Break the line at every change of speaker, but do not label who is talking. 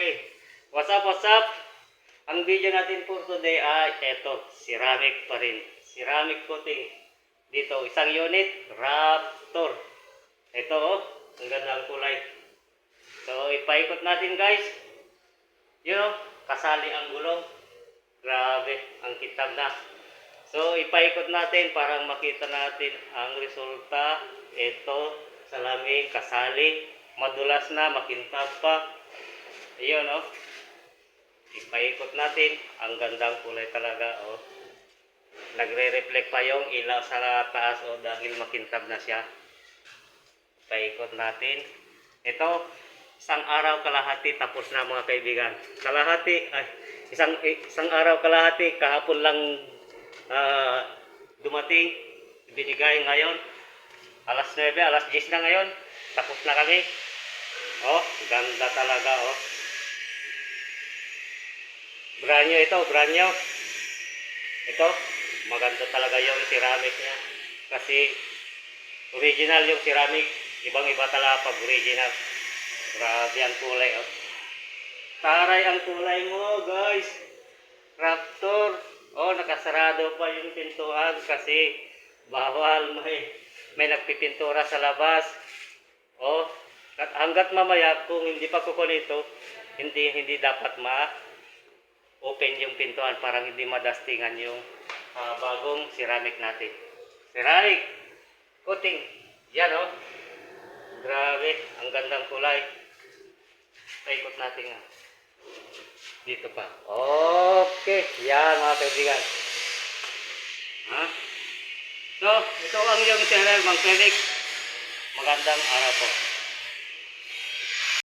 Okay. What's up, what's up? Ang video natin for today ay eto, ceramic pa rin. Ceramic coating. Dito, isang unit, Raptor. Ito oh, ang gandang kulay. So, ipaikot natin guys. Yun oh, kasali ang gulong. Grabe, ang kitab na. So, ipaikot natin para makita natin ang resulta. Ito, salamin, kasali. Madulas na, makintab pa. Ayun oh. Ipaikot natin. Ang gandang kulay talaga oh. Nagre-reflect pa yung ilaw sa taas oh, dahil makintab na siya. Ipaikot natin. Ito, isang araw kalahati tapos na mga kaibigan. Kalahati, ay, isang araw kalahati. Kahapon lang dumating. Binigay ngayon. Alas 9, alas 10 na ngayon. Tapos na kami. Oh, ganda talaga oh. Brand new ito, brand new. Ito, maganda talaga yung ceramic niya. Kasi original yung ceramic. Ibang-iba talaga pag original. Grabe ang kulay oh. Taray ang kulay mo guys. Raptor. Oh, nakasarado pa yung pintuan kasi bawal may nagpipintura sa labas. Oh, at hanggat mamaya kung hindi pa kukunin ito, hindi dapat open yung pintuan para hindi madastingan yung bagong ceramic natin. Ceramic coating. Yan oh. Grabe, ang gandang kulay. Paikot natin nga. Dito pa. Okay, yan mga kaibigan. Ha? So, ito ang yung channel, Mang Felix. Magandang araw po.